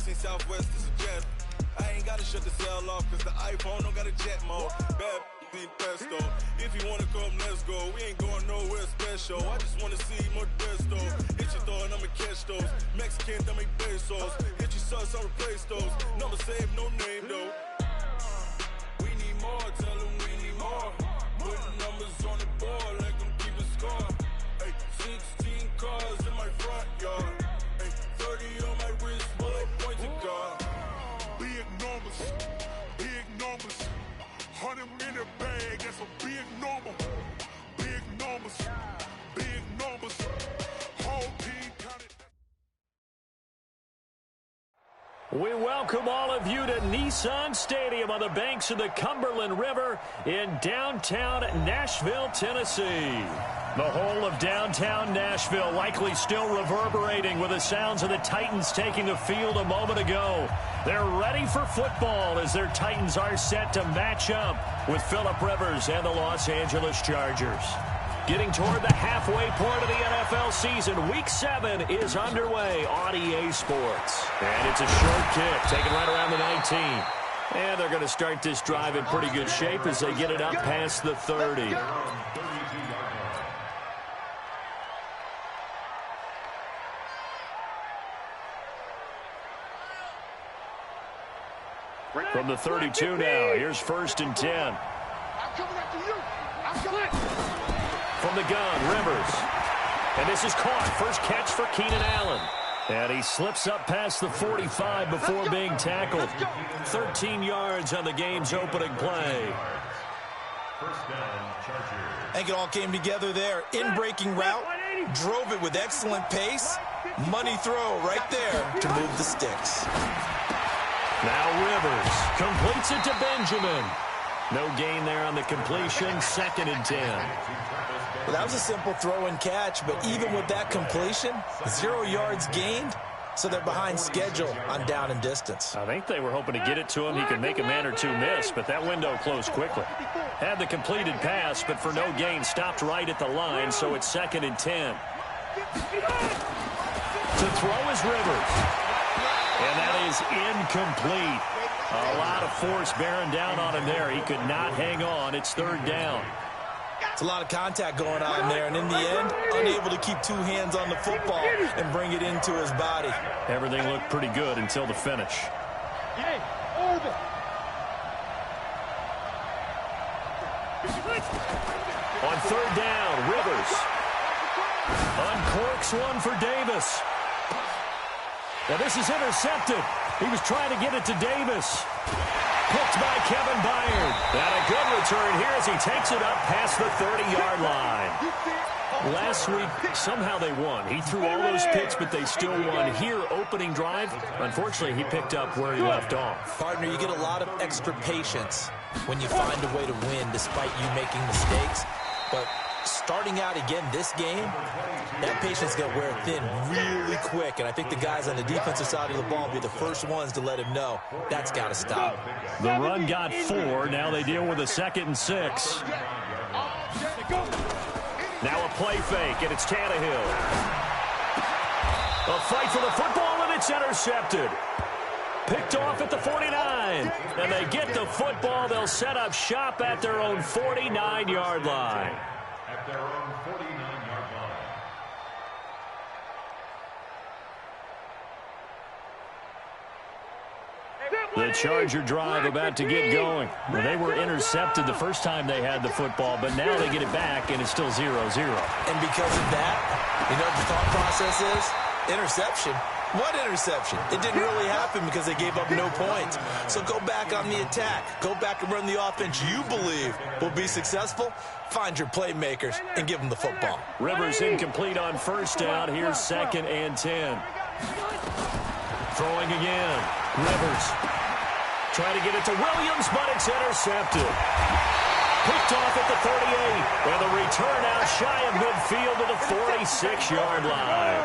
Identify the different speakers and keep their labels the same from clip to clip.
Speaker 1: this ain't Southwest, this is jet. I ain't gotta shut the cell off, cause the iPhone don't got a jet mode. Bad be pesto. If you wanna come, let's go. We ain't going nowhere special. I just wanna see more desto. Hit your throw and I'ma catch those. Mexican, that make pesos. Hit your sus, I'll replace those. Number save, no name though. We need more, tell them we need more. Putting numbers on the board, like them keep a score. Ay, 16 cars in my front yard. Ay, 30 on my wrist, bullet points of God.
Speaker 2: Big numbers, big numbers. 100 in the bag, that's a big number. Big numbers, big numbers. Whole team counted.
Speaker 3: We welcome all of you to Nissan Stadium on the banks of the Cumberland River in downtown Nashville, Tennessee. The whole of downtown Nashville likely still reverberating with the sounds of the Titans taking the field a moment ago. They're ready for football as their Titans are set to match up with Phillip Rivers and the Los Angeles Chargers. Getting toward the halfway point of the NFL season, Week 7 is underway on EA Sports. And it's a short kick, taken right around the 19. And they're going to start this drive in pretty good shape as they get it up past the 30. From the 32 now, here's 1st and 10.
Speaker 2: I'm coming after you. I'm coming.
Speaker 3: From the gun, Rivers. And this is caught. First catch for Keenan Allen. And he slips up past the 45 before being tackled. 13 yards on the game's opening play.
Speaker 4: First down, Chargers.
Speaker 5: I think it all came together there. In-breaking route, drove it with excellent pace. Money throw right there to move the sticks.
Speaker 3: Now Rivers completes it to Benjamin. No gain there on the completion. 2nd and 10.
Speaker 5: Well, that was a simple throw and catch, but even with that completion, 0 yards gained, so they're behind schedule on down and distance.
Speaker 3: I think they were hoping to get it to him. He could make a man or two miss, but that window closed quickly. Had the completed pass, but for no gain, stopped right at the line, so it's 2nd and 10. To throw is Rivers. And that is incomplete. A lot of force bearing down on him there. He could not hang on. It's 3rd down.
Speaker 5: It's a lot of contact going on there, and in the end, unable to keep 2 hands on the football and bring it into his body.
Speaker 3: Everything looked pretty good until the finish. On 3rd down, Rivers uncorks one for Davis. Now this is intercepted. He was trying to get it to Davis. Picked by Kevin Byard. And a good return here as he takes it up past the 30-yard line. Last week, somehow they won. He threw all those picks, but they still won. Here, opening drive, unfortunately, he picked up where he left off.
Speaker 5: Partner, you get a lot of extra patience when you find a way to win despite you making mistakes. But starting out again this game, that patience got wear thin really quick, and I think the guys on the defensive side of the ball will be the first ones to let him know that's got to stop.
Speaker 3: The run got 4. Now they deal with a 2nd and 6. Now a play fake, and it's Tannehill. A fight for the football, and it's intercepted. Picked off at the 49, and they get the football. They'll set up shop at their own 49-yard line.
Speaker 4: At their own 49-yard line.
Speaker 3: The Charger drive about to get going. Well, they were intercepted the first time they had the football, but now they get it back, and it's still 0-0.
Speaker 5: And because of that, you know what the thought process is? Interception. What interception? It didn't really happen because they gave up no points. So go back on the attack. Go back and run the offense you believe will be successful. Find your playmakers and give them the football.
Speaker 3: Rivers incomplete on 1st down. Here's 2nd and 10. Throwing again. Rivers trying to get it to Williams, but it's intercepted. Picked off at the 38. And the return out shy of midfield to the 46-yard line.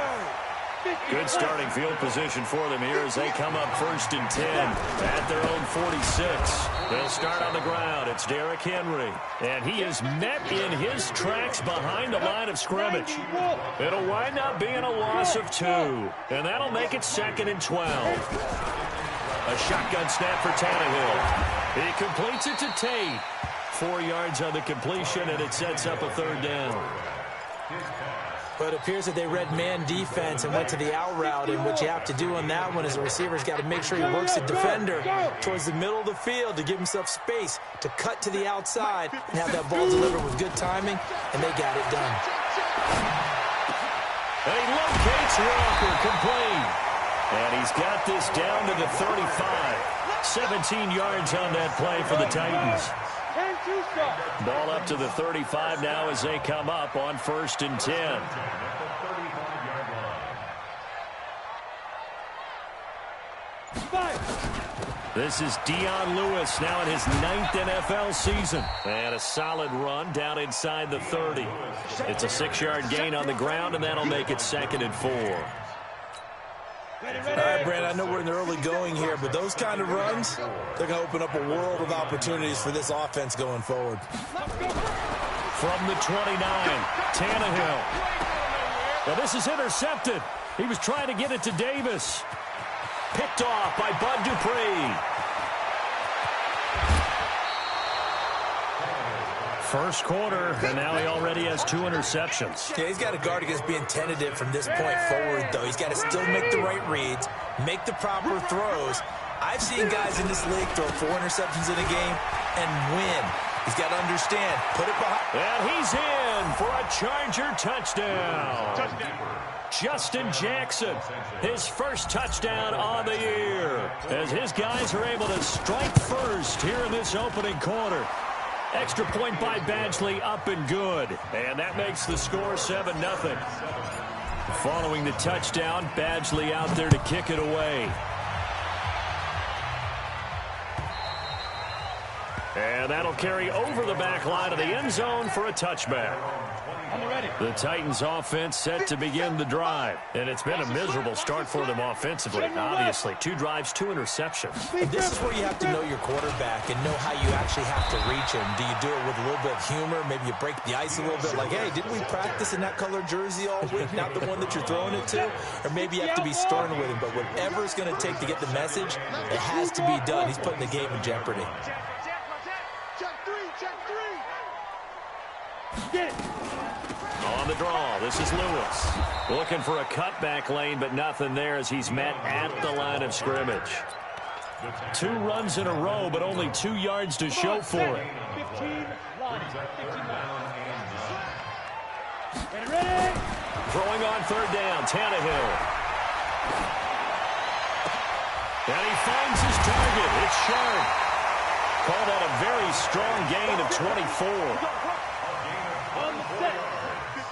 Speaker 3: Good starting field position for them here as they come up 1st and 10 at their own 46. They'll start on the ground. It's Derrick Henry. And he is met in his tracks behind the line of scrimmage. It'll wind up being a loss of 2. And that'll make it 2nd and 12. A shotgun snap for Tannehill. He completes it to Tate. 4 yards on the completion, and it sets up a 3rd down.
Speaker 5: But it appears that they read man defense and went to the out route, and what you have to do on that one is the receiver's got to make sure he works the defender towards the middle of the field to give himself space to cut to the outside and have that ball delivered with good timing, and they got it done.
Speaker 3: And he locates Walker, complete. And he's got this down to the 35. 17 yards on that play for the Titans. Ball up to the 35 now as they come up on 1st and 10. This is Dion Lewis now in his 9th NFL season. And a solid run down inside the 30. It's a 6-yard gain on the ground, and that'll make it 2nd and 4.
Speaker 5: All right, Brandon, I know we're in the early going here, but those kind of runs, they're going to open up a world of opportunities for this offense going forward.
Speaker 3: From the 29, Tannehill. Well, this is intercepted. He was trying to get it to Davis. Picked off by Bud Dupree. First quarter, and now he already has 2 interceptions.
Speaker 5: Yeah, he's got to guard against being tentative from this point forward, though. He's got to still make the right reads, make the proper throws. I've seen guys in this league throw 4 interceptions in a game and win. He's got to understand, put it behind.
Speaker 3: And he's in for a Charger touchdown. Justin Jackson, his first touchdown on the year, as his guys are able to strike first here in this opening quarter. Extra point by Badgley, up and good. And that makes the score 7-0. Following the touchdown, Badgley out there to kick it away. And that'll carry over the back line of the end zone for a touchback. The Titans offense set to begin the drive. And it's been a miserable start for them offensively. Obviously, 2 drives, 2 interceptions.
Speaker 5: This is where you have to know your quarterback and know how you actually have to reach him. Do you do it with a little bit of humor? Maybe you break the ice a little bit like, hey, didn't we practice in that color jersey all week? Not the one that you're throwing it to? Or maybe you have to be stern with him. But whatever it's going to take to get the message, it has to be done. He's putting the game in jeopardy.
Speaker 3: On the draw, this is Lewis. Looking for a cutback lane, but nothing there as he's met at the line of scrimmage. 2 runs in a row, but only 2 yards to show for it. Throwing on 3rd down, Tannehill. And he finds his target. It's sharp. Call that a very strong gain of 24.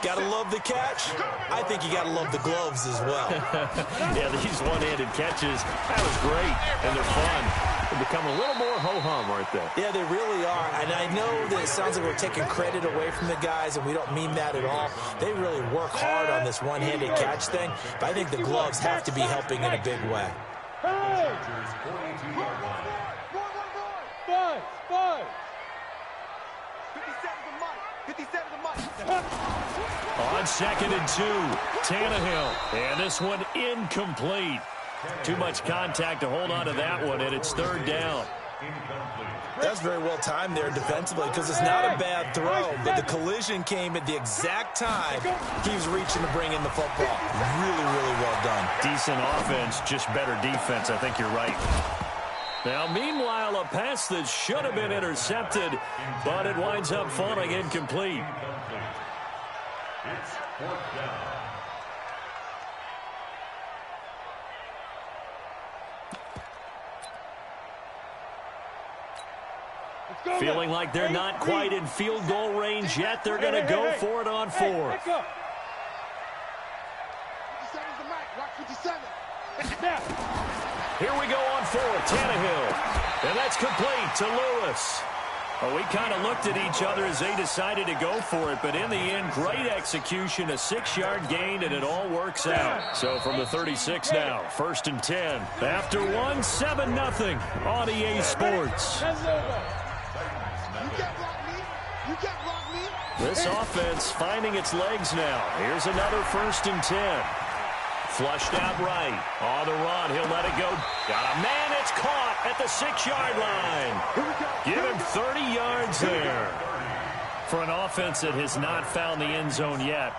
Speaker 5: Gotta love the catch. I think you gotta love the gloves as well.
Speaker 3: Yeah, these one-handed catches, that was great, and they're fun. They become a little more ho-hum, aren't they?
Speaker 5: Yeah, they really are. And I know that it sounds like we're taking credit away from the guys, and we don't mean that at all. They really work hard on this one-handed catch thing, but I think the gloves have to be helping in a big way.
Speaker 3: On 2nd and 2, Tannehill. And this one incomplete. Too much contact to hold on to that one, and it's 3rd down.
Speaker 5: That's very well timed there defensively because it's not a bad throw, but the collision came at the exact time he was reaching to bring in the football. Really, really well done.
Speaker 3: Decent offense, just better defense. I think you're right. Now, meanwhile, a pass that should have been intercepted, but it winds up falling incomplete.
Speaker 4: It's 4th down.
Speaker 3: Feeling like they're not quite in field goal range yet. They're going to go for it on 4th. Here we go on 4th. Tannehill. And that's complete to Lewis. Well, we kind of looked at each other as they decided to go for it, but in the end, great execution, a 6-yard gain, and it all works out. So from the 36 now, 1st and 10. After one, 7-0 on EA Sports. This offense finding its legs now. Here's another 1st and 10. Flushed out right. On the run. He'll let it go. Got a man. It's caught at the 6-yard line. Give him 30 yards there. For an offense that has not found the end zone yet,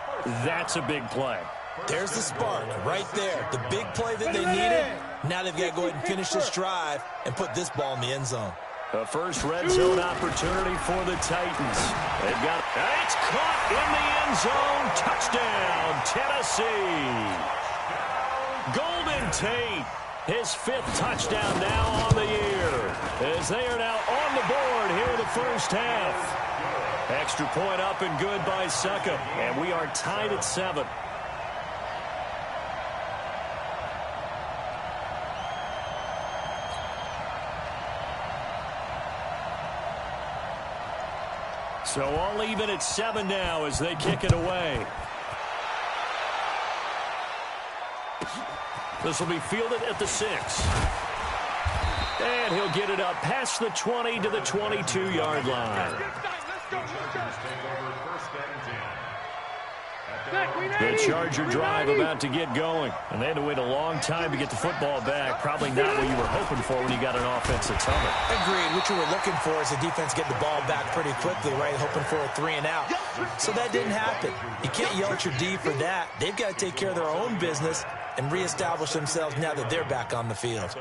Speaker 3: that's a big play.
Speaker 5: There's the spark right there. The big play that they needed. Now they've got to go ahead and finish this drive and put this ball in the end zone.
Speaker 3: The first red zone opportunity for the Titans. They've got it's caught in the end zone. Touchdown, Tennessee. Golden Tate, his 5th touchdown now on the year. As they are now on the board here in the first half. Extra point up and good by Suckup. And we are tied at 7. So all even at 7 now as they kick it away. This will be fielded at the 6. And he'll get it up past the 20 to the 22-yard line. The Charger drive about to get going. And they had to wait a long time to get the football back. Probably not what you were hoping for when you got an offense that's humming.
Speaker 5: Agreed. What you were looking for is the defense get the ball back pretty quickly, right? Hoping for a 3 and out. So that didn't happen. You can't yell at your D for that. They've got to take care of their own business and reestablish themselves now that they're back on the field.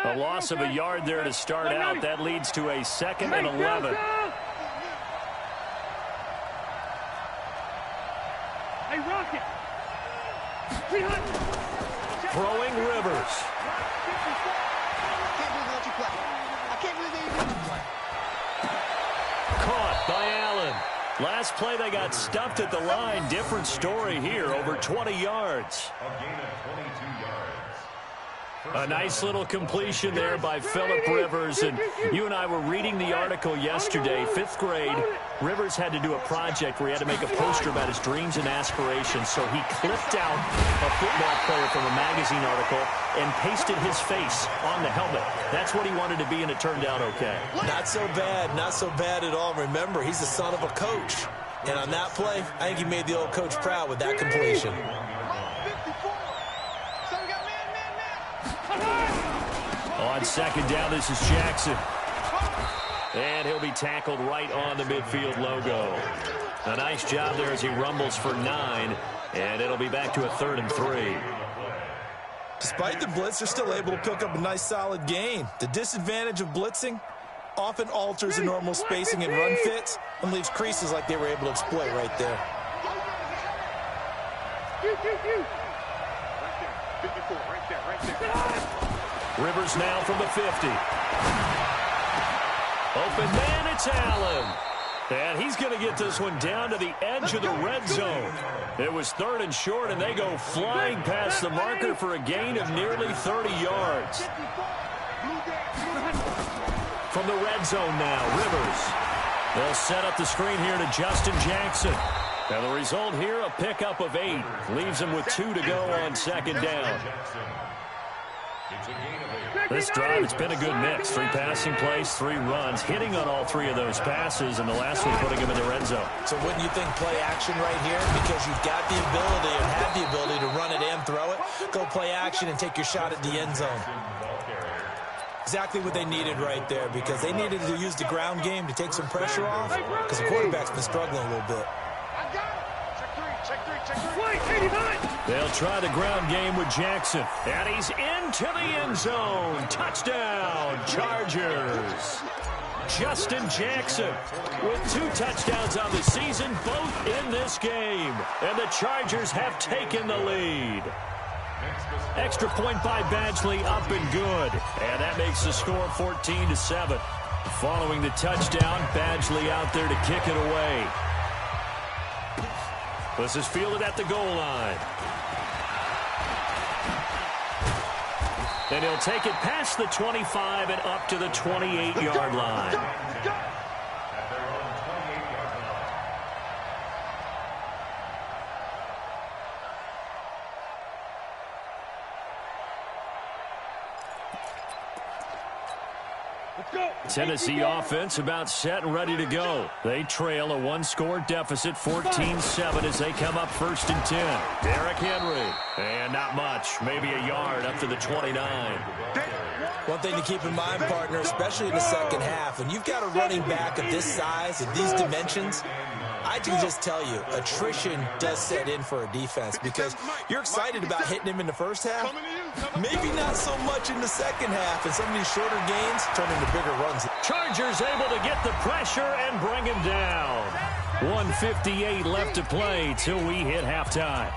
Speaker 3: A loss of a yard there to start out. That leads to a 2nd and 11.
Speaker 6: Hey, Rocket!
Speaker 3: Throwing Rivers. Caught by Allen. Last play they got stuffed at the line. Different story here. Over 20 yards.
Speaker 4: A gain of 22 yards.
Speaker 3: A nice little completion there by Phillip Rivers. And you and I were reading the article yesterday, 5th grade. Rivers had to do a project where he had to make a poster about his dreams and aspirations. So he clipped out a football player from a magazine article and pasted his face on the helmet. That's what he wanted to be, and it turned out okay.
Speaker 5: Not so bad. Not so bad at all. Remember, he's the son of a coach. And on that play, I think he made the old coach proud with that completion.
Speaker 3: On 2nd down, this is Jackson. And he'll be tackled right on the midfield logo. A nice job there as he rumbles for 9. And it'll be back to a 3rd and 3.
Speaker 5: Despite the blitz, they're still able to pick up a nice solid gain. The disadvantage of blitzing often alters the normal spacing and run fits and leaves creases like they were able to exploit right there.
Speaker 3: Rivers now from the 50. Open man, it's Allen. And he's going to get this one down to the edge of the red zone. It was 3rd and short, and they go flying past the marker for a gain of nearly 30 yards. From the red zone now, Rivers. They'll set up the screen here to Justin Jackson. And the result here, a pickup of 8. Leaves him with 2 to go on 2nd down. This drive, it's been a good mix. 3 passing plays, 3 runs, hitting on all 3 of those passes, and the last one putting him in the red zone.
Speaker 5: So wouldn't you think play action right here? Because you've got the ability and have the ability to run it and throw it. Go play action and take your shot at the end zone. Exactly what they needed right there, because they needed to use the ground game to take some pressure off, because the quarterback's been struggling a little bit.
Speaker 3: They'll try the ground game with Jackson. And he's into the end zone. Touchdown, Chargers. Justin Jackson with 2 touchdowns on the season, both in this game. And the Chargers have taken the lead. Extra point by Badgley, up and good. And that makes the score 14-7. Following the touchdown, Badgley out there to kick it away. This is fielded at the goal line. And he'll take it past the 25 and up to the 28-yard line. Tennessee offense about set and ready to go. They trail a one-score deficit, 14-7, as they come up 1st and 10. Derrick Henry. And not much. Maybe a yard up to the 29.
Speaker 5: One thing to keep in mind, partner, especially in the second half, when you've got a running back of this size and these dimensions, I can just tell you, attrition does set in for a defense because you're excited about hitting him in the first half. Maybe not so much in the second half, and some of these shorter gains turn into bigger runs.
Speaker 3: Chargers able to get the pressure and bring him down. 1:58 left to play till we hit halftime.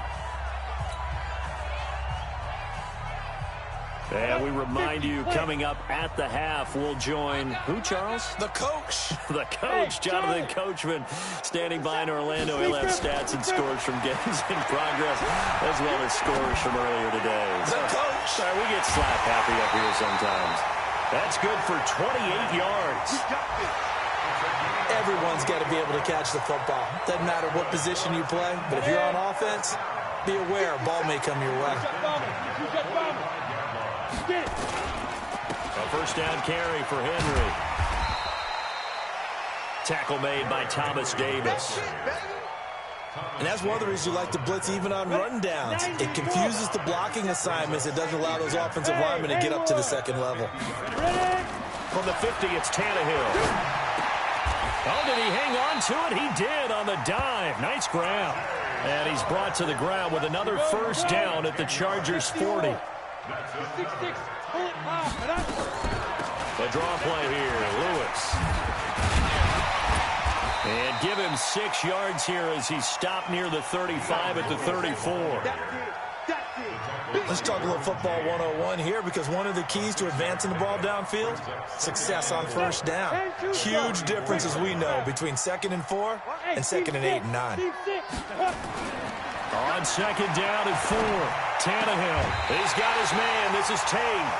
Speaker 3: And we remind you, coming up at the half, we'll join who, Charles?
Speaker 5: The coach.
Speaker 3: The coach, Jonathan Coachman, standing by in Orlando. He'll have stats and scores from games in progress, as well as scores from earlier today.
Speaker 5: The coach.
Speaker 3: Sorry, we get slap happy up here sometimes. That's good for 28 yards.
Speaker 5: Everyone's got to be able to catch the football. Doesn't matter what position you play, but if you're on offense, be aware a ball may come your way.
Speaker 3: A first down carry for Henry. Tackle made by Thomas Davis.
Speaker 5: And that's one of the reasons you like to blitz even on rundowns. It confuses the blocking assignments. It doesn't allow those offensive linemen to get up to the second level.
Speaker 3: From the 50, it's Tannehill. Oh, did he hang on to it? He did on the dive. Nice grab. And he's brought to the ground with another first down at the Chargers' 40. The draw play here, Lewis. And give him 6 yards here as he stopped near the 35 at the 34.
Speaker 5: Let's talk a little football 101 here, because one of the keys to advancing the ball downfield, success on first down. Huge difference, as we know, between 2nd and 4 and 2nd and 8 and 9.
Speaker 3: On 2nd down and 4, Tannehill. He's got his man. This is Tate.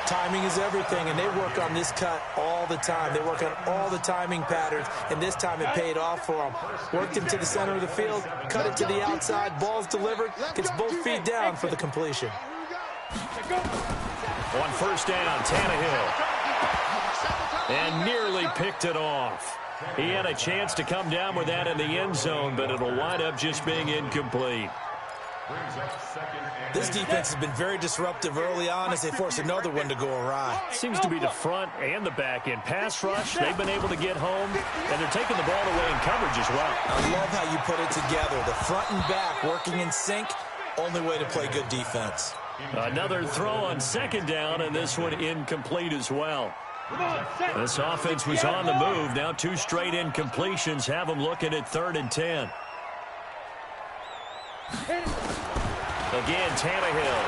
Speaker 5: Timing is everything, and they work on this cut all the time. They work on all the timing patterns, and this time it paid off for them. Worked him to the center of the field, cut it to the outside, ball's delivered, gets both feet down for the completion.
Speaker 3: On first down, Tannehill. And nearly picked it off. He had a chance to come down with that in the end zone, but it'll wind up just being incomplete.
Speaker 5: This defense has been very disruptive early on as they force another one to go awry.
Speaker 3: Seems to be the front and the back end. Pass rush, they've been able to get home, and they're taking the ball away in coverage as well.
Speaker 5: I love how you put it together. The front and back working in sync, only way to play good defense.
Speaker 3: Another throw on 2nd down, and this one incomplete as well. This offense was on the move. Now 2 straight incompletions have them looking at 3rd and 10. Again, Tannehill.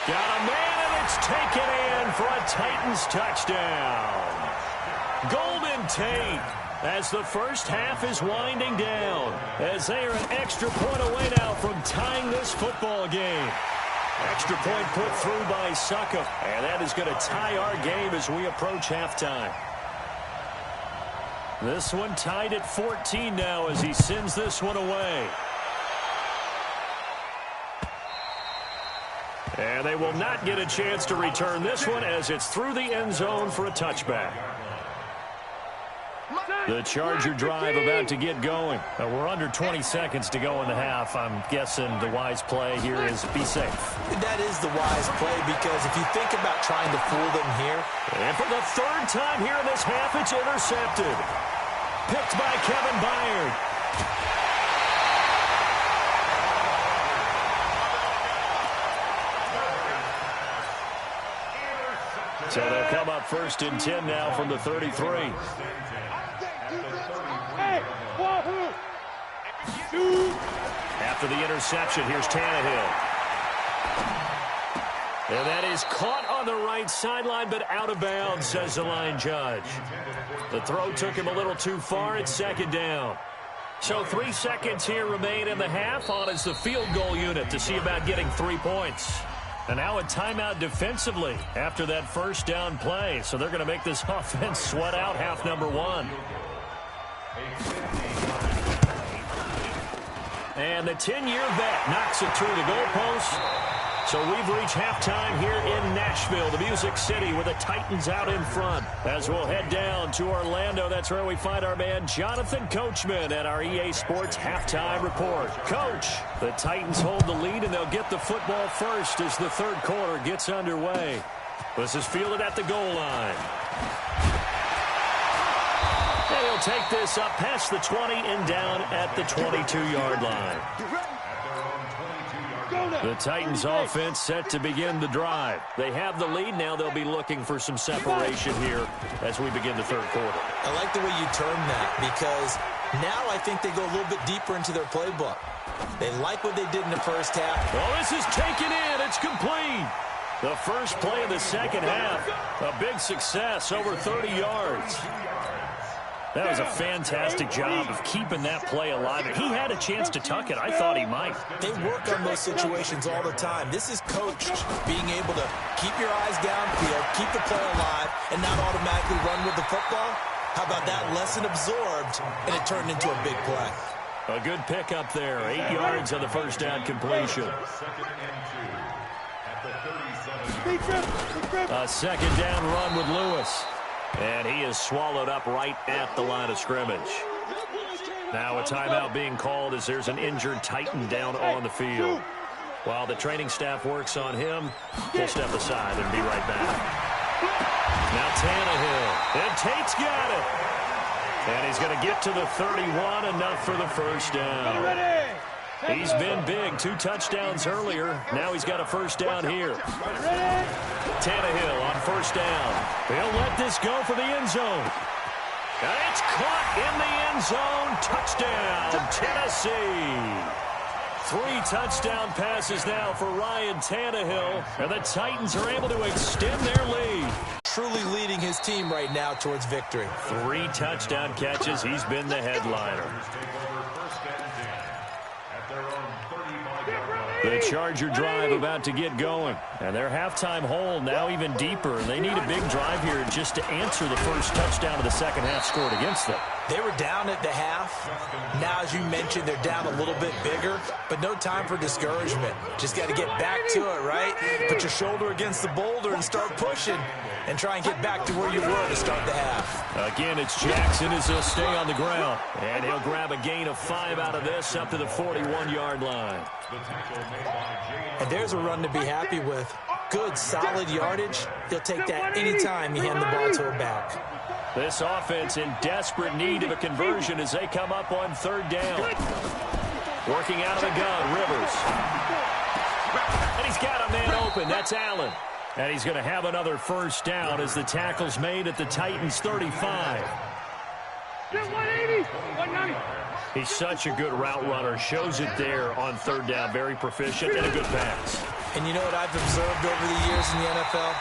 Speaker 3: Got a man, and it's taken in for a Titans touchdown. Golden Tate, as the first half is winding down, as they are an extra point away now from tying this football game. Extra point put through by Succop, and that is going to tie our game as we approach halftime. This one tied at 14 now as he sends this one away. And they will not get a chance to return this one as it's through the end zone for a touchback. The Charger drive about to get going. We're under 20 seconds to go in the half. I'm guessing the wise play here is be safe.
Speaker 5: That is the wise play, because if you think about trying to fool them here.
Speaker 3: And for the 3rd time here in this half, it's intercepted. Picked by Kevin Byard. So they'll come up 1st and 10 now from the 33. After the interception, here's Tannehill. And that is caught on the right sideline, but out of bounds, says the line judge. The throw took him a little too far. It's 2nd down. So 3 seconds here remain in the half. On is the field goal unit to see about getting 3 points. And now a timeout defensively after that first down play. So they're going to make this offense sweat out half number 1. And the 10-year vet knocks it through the goalpost. So we've reached halftime here in Nashville, the Music City, with the Titans out in front. As we'll head down to Orlando, that's where we find our man Jonathan Coachman at our EA Sports Halftime Report. Coach, the Titans hold the lead, and they'll get the football first as the third quarter gets underway. This is fielded at the goal line. And he'll take this up past the 20 and down at the 22-yard line. The Titans offense set to begin the drive. They have the lead. Now they'll be looking for some separation here as we begin the third quarter.
Speaker 5: I like the way you term that because now I think they go a little bit deeper into their playbook. They like what they did in the first half.
Speaker 3: Well, this is taken in. It's complete. The first play of the second half. A big success, over 30 yards. That was a fantastic job of keeping that play alive. He had a chance to tuck it. I thought he might.
Speaker 5: They work on those situations all the time. This is coached, being able to keep your eyes downfield, keep the play alive, and not automatically run with the football. How about that lesson absorbed, and it turned into a big play.
Speaker 3: A good pickup there. 8 yards on the first down completion. A second down run with Lewis. And he is swallowed up right at the line of scrimmage. Now a timeout being called as there's an injured Titan down on the field. While the training staff works on him, we'll step aside and be right back. Now Tannehill. And Tate's got it. And he's going to get to the 31, enough for the first down. He's been big, 2 touchdowns earlier. Now he's got a first down here. Tannehill on first down. He'll let this go for the end zone. And it's caught in the end zone. Touchdown, Tennessee. 3 touchdown passes now for Ryan Tannehill. And the Titans are able to extend their lead.
Speaker 5: Truly leading his team right now towards victory.
Speaker 3: 3 touchdown catches. He's been the headliner. The Charger drive about to get going. And their halftime hole now even deeper. They need a big drive here just to answer the first touchdown of the second half scored against them.
Speaker 5: They were down at the half. Now, as you mentioned, they're down a little bit bigger, but no time for discouragement. Just got to get back to it, right? Put your shoulder against the boulder and start pushing and try and get back to where you were to start the half.
Speaker 3: Again, it's Jackson as he'll stay on the ground. And he'll grab a gain of 5 out of this up to the 41-yard line.
Speaker 5: And there's a run to be happy with. Good, solid yardage. He'll take that anytime you hand the ball to a back.
Speaker 3: This offense in desperate need of a conversion as they come up on third down. Working out of the gun, Rivers. And he's got a man open. That's Allen. And he's going to have another first down as the tackle's made at the Titans' 35.
Speaker 6: 180, 190.
Speaker 3: He's such a good route runner. Shows it there on third down. Very proficient and a good pass.
Speaker 5: And you know what I've observed over the years in the NFL?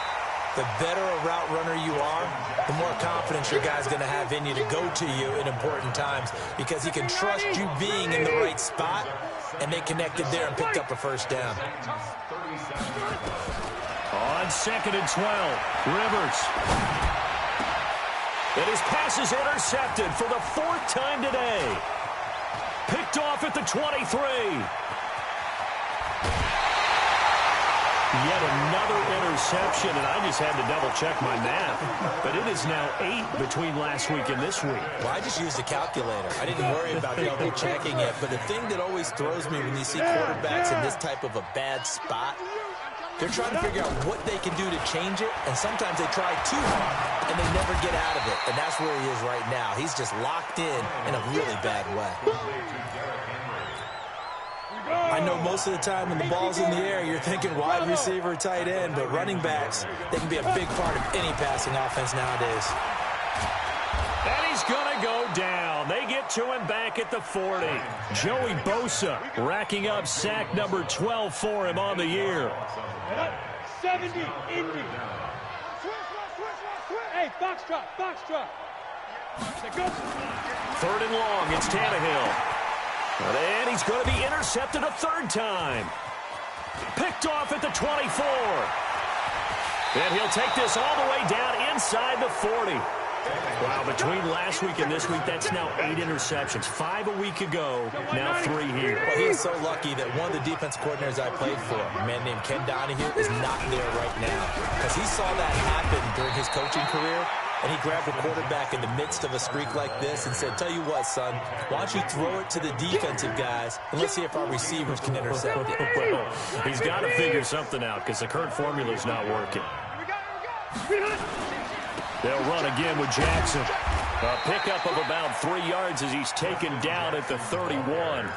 Speaker 5: The better a route runner you are, the more confidence your guy's going to have in you to go to you in important times because he can trust you being in the right spot, and they connected there and picked up a first down.
Speaker 3: On 2nd and 12, Rivers. And his pass is intercepted for the 4th time today. Picked off at the 23. Yet another interception, and I just had to double-check my math. But it is now 8 between last week and this week.
Speaker 5: Well, I just used a calculator. I didn't worry about double-checking it. But the thing that always throws me when you see quarterbacks in this type of a bad spot, they're trying to figure out what they can do to change it, and sometimes they try too hard, and they never get out of it. And that's where he is right now. He's just locked in a really bad way. I know most of the time when the ball's in the air, you're thinking wide receiver, tight end, but running backs, they can be a big part of any passing offense nowadays.
Speaker 3: And he's going to go down. They get to him back at the 40. Joey Bosa racking up sack number 12 for him on the year.
Speaker 6: 70, Indy. Hey, box drop, box drop.
Speaker 3: Third and long, it's Tannehill. And he's going to be intercepted a third time. Picked off at the 24. And he'll take this all the way down inside the 40. Wow, between last week and this week, that's now 8 interceptions. 5 a week ago, now 3 here.
Speaker 5: Well, he is so lucky that one of the defense coordinators I played for, a man named Ken Donahue, is not there right now. Because he saw that happen during his coaching career, and he grabbed the quarterback in the midst of a streak like this and said, tell you what, son, why don't you throw it to the defensive guys, and let's see if our receivers can intercept it.
Speaker 3: Well, he's got to figure something out because the current formula is not working. They'll run again with Jackson. A pickup of about 3 yards as he's taken down at the 31.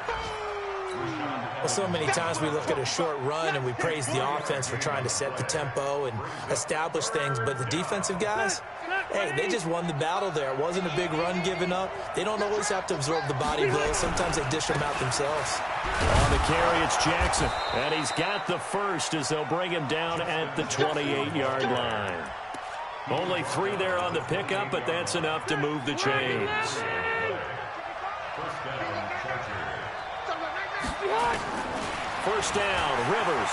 Speaker 5: Well, so many times we look at a short run and we praise the offense for trying to set the tempo and establish things, but the defensive guys, hey, they just won the battle there. It wasn't a big run given up. They don't always have to absorb the body blows. Sometimes they dish them out themselves.
Speaker 3: On the carry, it's Jackson. And he's got the first as they'll bring him down at the 28-yard line. Only 3 there on the pickup, but that's enough to move the chains. First down, Rivers.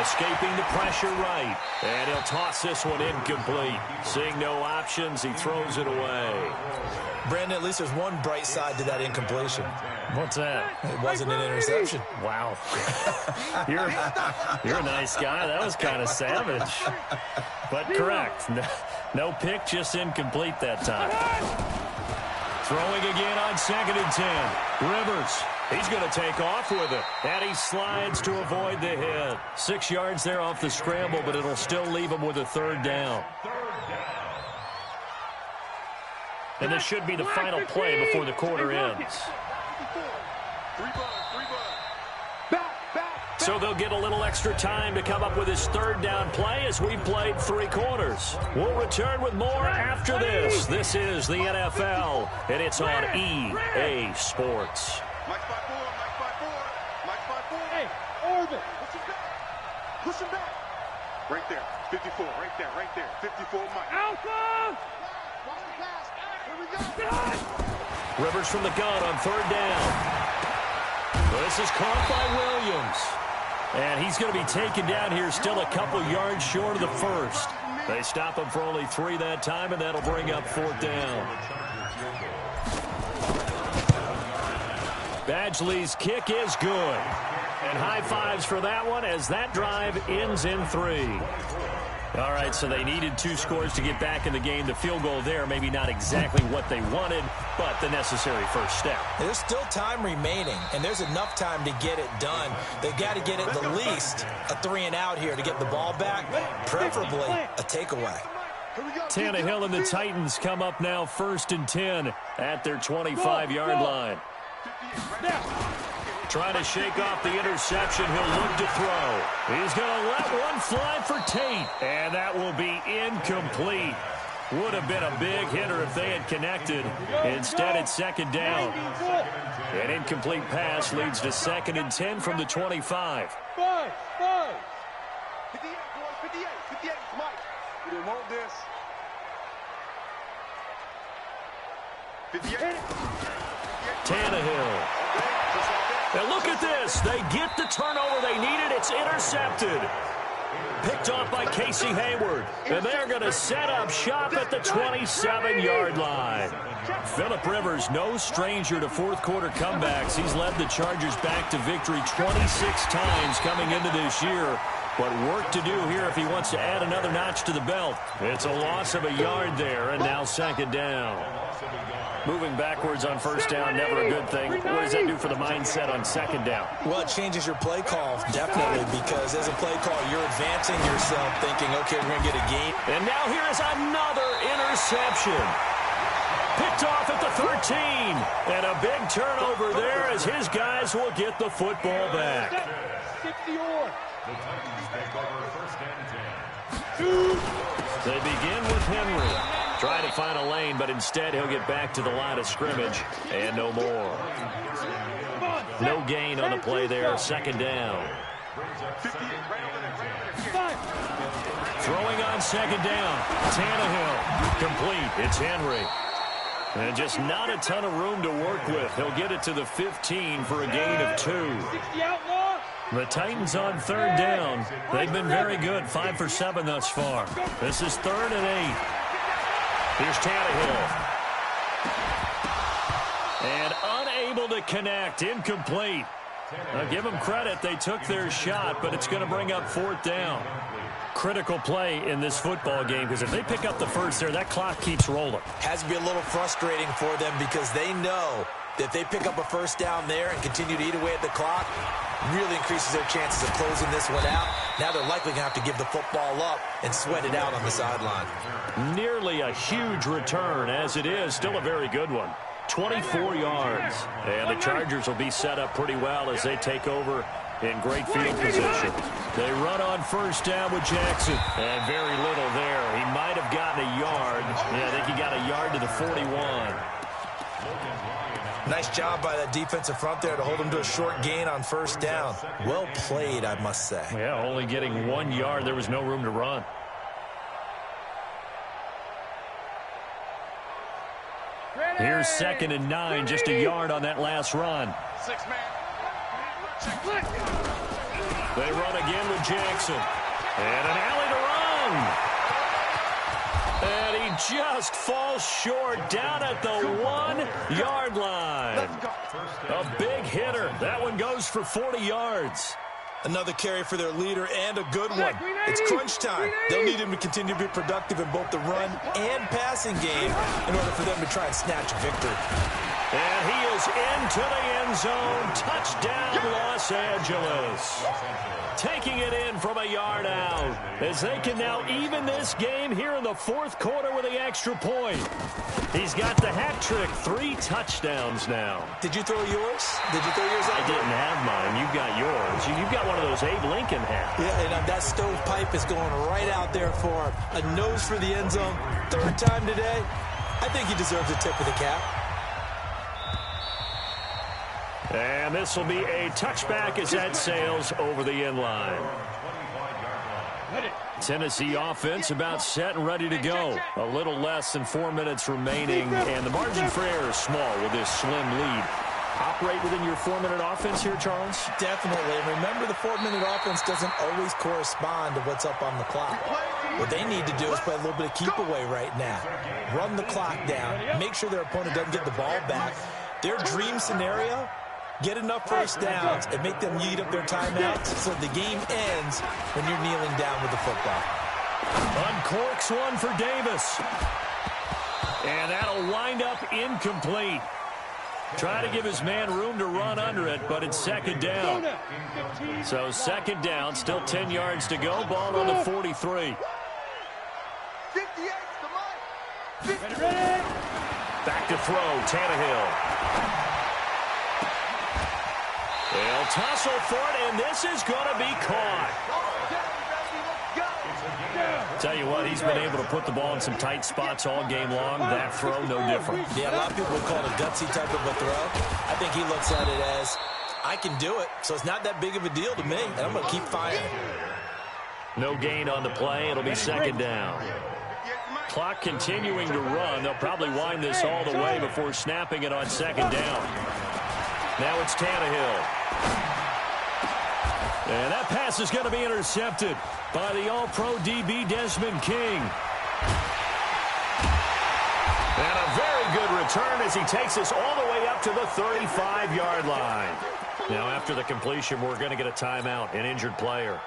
Speaker 3: Escaping the pressure right. And he'll toss this one incomplete. Seeing no options, he throws it away.
Speaker 5: Brandon, at least there's one bright side to that incompletion.
Speaker 3: What's that?
Speaker 5: It wasn't an interception.
Speaker 3: Wow. You're a nice guy. That was kind of savage. But correct. No pick, just incomplete that time. Throwing again on 2nd and 10. Rivers. He's going to take off with it. And he slides to avoid the hit. 6 yards there off the scramble, but it'll still leave him with a third down. And this should be the final play before the quarter ends. So they'll get a little extra time to come up with his third down play as we've played 3 quarters. We'll return with more after this. This is the NFL, and it's on EA Sports.
Speaker 2: Mike 5-4, Mike 5-4, Mike 5-4.
Speaker 6: Hey, Orville.
Speaker 2: Push him back. Right there, 54, right there, 54, Mike.
Speaker 6: Alpha!
Speaker 2: Here we go.
Speaker 3: Rivers from the gun on third down. This is caught by Williams. And he's going to be taken down here still a couple yards short of the first. They stop him for only 3 that time, and that'll bring up 4th down. Badgley's kick is good. And high fives for that one as that drive ends in 3. All right, so they needed 2 scores to get back in the game. The field goal there, maybe not exactly what they wanted, but the necessary first step.
Speaker 5: There's still time remaining, and there's enough time to get it done. They've got to get at the least a 3 and out here to get the ball back, preferably a takeaway.
Speaker 3: Tannehill and the Titans come up now 1st and 10 at their 25-yard line. Trying to shake off the interception. He'll look to throw. He's going to let one fly for Tate. And that will be incomplete. Would have been a big hitter if they had connected. Instead, it's 2nd down. An incomplete pass leads to 2nd and 10 from the 25.
Speaker 6: 5.
Speaker 2: 58, boys, 58, Mike. We didn't want this. 58.
Speaker 3: Tannehill. Now look at this. They get the turnover they needed. It's intercepted. Picked off by Casey Hayward. And they're going to set up shop at the 27-yard line. Phillip Rivers, no stranger to fourth-quarter comebacks. He's led the Chargers back to victory 26 times coming into this year. But work to do here if he wants to add another notch to the belt. It's a loss of a yard there, and now 2nd down. Moving backwards on 1st down, never a good thing. What does that do for the mindset on 2nd down?
Speaker 5: Well, it changes your play call, definitely, because as a play call, you're advancing yourself thinking, okay, we're going to get a gain.
Speaker 3: And now here is another interception. Picked off at the 13. And a big turnover there as his guys will get the football back.
Speaker 6: 60-or.
Speaker 3: They begin with Henry. Trying to find a lane, but instead he'll get back to the line of scrimmage. And no more. No gain on the play there. 2nd down. Throwing on 2nd down. Tannehill. Complete. It's Henry. And just not a ton of room to work with. He'll get it to the 15 for a gain of 2. The Titans on 3rd down. They've been very good, 5 for 7 thus far. This is 3rd and 8. Here's Tannehill. And unable to connect, incomplete. Now give them credit, they took their shot, but it's going to bring up 4th down. Critical play in this football game, because if they pick up the first there, that clock keeps rolling.
Speaker 5: Has to be a little frustrating for them because they know that if they pick up a first down there and continue to eat away at the clock, really increases their chances of closing this one out. Now they're likely going to have to give the football up and sweat it out on the sideline.
Speaker 3: Nearly a huge return as it is, still a very good one. 24 yards. And the Chargers will be set up pretty well as they take over in great field position. They run on first down with Jackson. And very little there. He might have gotten a yard. Yeah, I think he got a yard to the 41.
Speaker 5: Nice job by that defensive front there to hold him to a short gain on first down. Well played, I must say.
Speaker 3: Yeah, only getting 1 yard. There was no room to run. Here's 2nd and 9, just a yard on that last run. They run again with Jackson. And an alley to run. And he just falls short down at the 1-yard line. A big hitter. That one goes for 40 yards.
Speaker 5: Another carry for their leader and a good one. It's crunch time. They'll need him to continue to be productive in both the run and passing game in order for them to try and snatch a victory.
Speaker 3: And he is into the end zone. Touchdown, Los Angeles. Taking it in from a yard out as they can now even this game here in the 4th quarter with the extra point. He's got the hat trick, 3 touchdowns now.
Speaker 5: Did you throw yours? Did you throw yours out?
Speaker 3: I didn't have mine. You've got yours. You've got one of those Abe Lincoln hats.
Speaker 5: Yeah, and that stovepipe is going right out there for him. A nose for the end zone. 3rd time today. I think he deserves a tip of the cap.
Speaker 3: And this will be a touchback as that sails over the end line. Tennessee offense about set and ready to go. A little less than 4 minutes remaining, and the margin for error is small with this slim lead. Operate within your 4-minute offense here, Charles?
Speaker 5: Definitely. And remember, the 4-minute offense doesn't always correspond to what's up on the clock. What they need to do is play a little bit of keep away right now. Run the clock down. Make sure their opponent doesn't get the ball back. Their dream scenario, get enough first downs and make them eat up their timeouts so the game ends when you're kneeling down with the football.
Speaker 3: Uncorks one for Davis. And that'll wind up incomplete. Try to give his man room to run under it, but it's 2nd down. So 2nd down, still 10 yards to go. Ball on the 43. Back to throw, Tannehill. They'll tussle for it, and this is going to be caught. Tell you what, he's been able to put the ball in some tight spots all game long. That throw, no different.
Speaker 5: Yeah, a lot of people would call it a gutsy type of a throw. I think he looks at it as, I can do it, so it's not that big of a deal to me, and I'm going to keep firing.
Speaker 3: No gain on the play. It'll be 2nd down. Clock continuing to run. They'll probably wind this all the way before snapping it on 2nd down. Now it's Tannehill. And that pass is going to be intercepted by the All-Pro DB Desmond King. And a very good return as he takes us all the way up to the 35-yard line. Now after the completion, we're going to get a timeout, an injured player.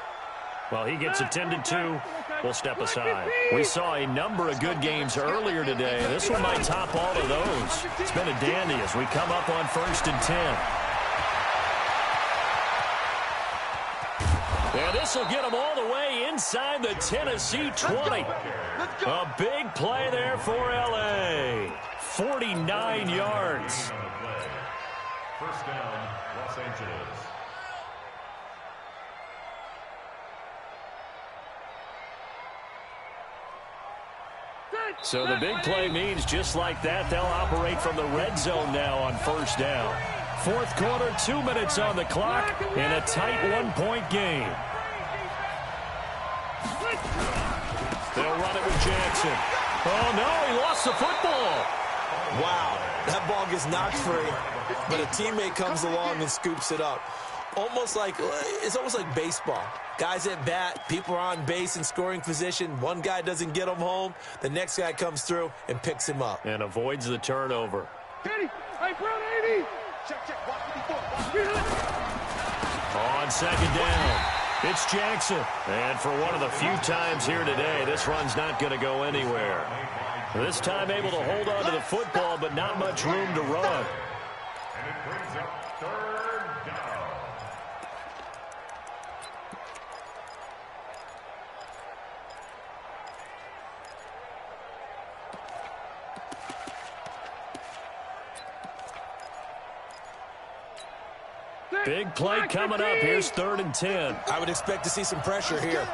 Speaker 3: While he gets attended to, we'll step aside. We saw a number of good games earlier today. This one might top all of those. It's been a dandy as we come up on 1st and 10. And this will get them all the way inside the Tennessee 20. A big play there for L.A. 49 yards.
Speaker 4: First down, Los Angeles.
Speaker 3: So the big play means just like that, they'll operate from the red zone now on 1st down. 4th quarter, 2 minutes on the clock, and a tight 1-point game. They'll run it with Jackson. Oh, no, he lost the football.
Speaker 5: Wow, that ball gets knocked free, but a teammate comes along and scoops it up. It's almost like baseball. Guys at bat, people are on base in scoring position. One guy doesn't get him home. The next guy comes through and picks him up.
Speaker 3: And avoids the turnover.
Speaker 6: Kenny, hey, Brown 80. Check, watch 54.
Speaker 3: On second down, it's Jackson. And for one of the few times here today, this run's not going to go anywhere. This time able to hold on to the football, but not much room to run.
Speaker 4: And it brings up third down.
Speaker 3: Big play coming up. Here's 3rd and 10.
Speaker 5: I would expect to see some pressure here.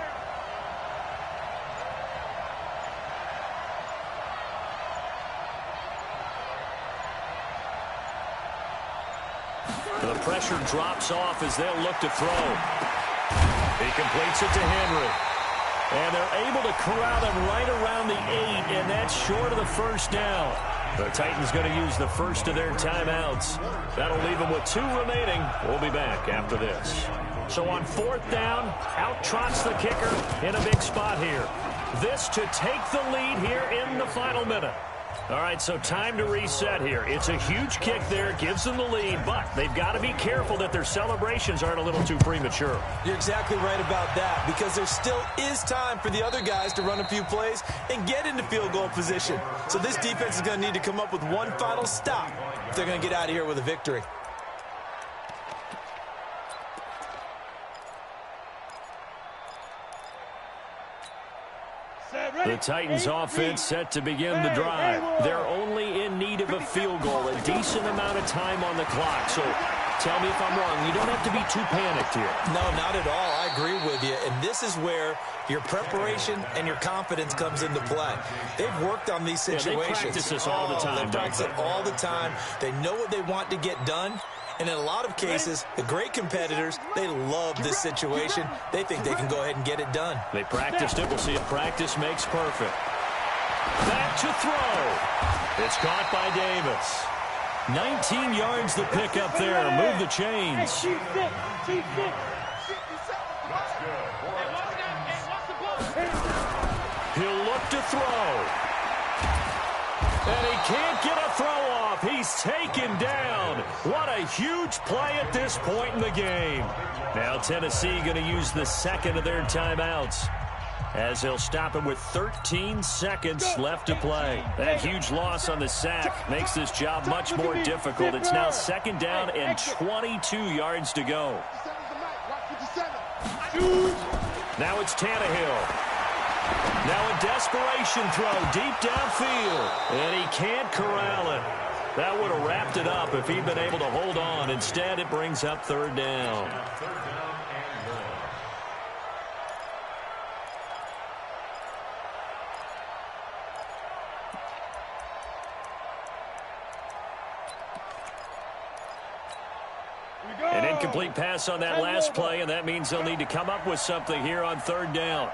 Speaker 3: The pressure drops off as they'll look to throw. He completes it to Henry. And they're able to corral him right around the 8, and that's short of the first down. The Titans going to use the first of their timeouts. That'll leave them with 2 remaining. We'll be back after this. So on 4th down, out trots the kicker in a big spot here. This to take the lead here in the final minute. All right, so time to reset here. It's a huge kick there, gives them the lead, but they've got to be careful that their celebrations aren't a little too premature.
Speaker 5: You're exactly right about that, because there still is time for the other guys to run a few plays and get into field goal position. So this defense is going to need to come up with one final stop if they're going to get out of here with a victory.
Speaker 3: The Titans offense set to begin the drive. They're only in need of a field goal, a decent amount of time on the clock. So tell me if I'm wrong. You don't have to be too panicked here.
Speaker 5: No, not at all. I agree with you. And this is where your preparation and your confidence comes into play. They've worked on these situations.
Speaker 3: Yeah, they practice this all the time.
Speaker 5: They practice it all the time. They know what they want to get done. And in a lot of cases, the great competitors, they love this situation. They think they can go ahead and get it done.
Speaker 3: They practiced it. We'll see if practice makes perfect. Back to throw. It's caught by Davis. 19 yards to pick up there. Move the chains. He'll look to throw. And he can't get a throw off. He's taken down. What a huge play at this point in the game. Now Tennessee going to use the second of their timeouts, as they'll stop him with 13 seconds left to play. That huge loss on the sack makes this job much more difficult. It's now 2nd down and 22 yards to go. Now it's Tannehill. Now a desperation throw deep downfield, and he can't corral it. That would have wrapped it up if he'd been able to hold on. Instead, it brings up 3rd down. An incomplete pass on that last play, and that means they'll need to come up with something here on 3rd down.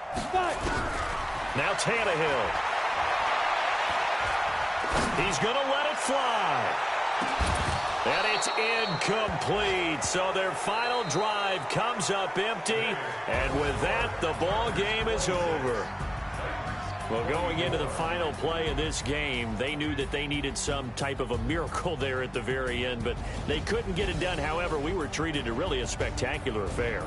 Speaker 3: Now Tannehill. He's going to let it fly. And it's incomplete. So their final drive comes up empty. And with that, the ball game is over. Well, going into the final play of this game, they knew that they needed some type of a miracle there at the very end, but they couldn't get it done. However, we were treated to really a spectacular affair.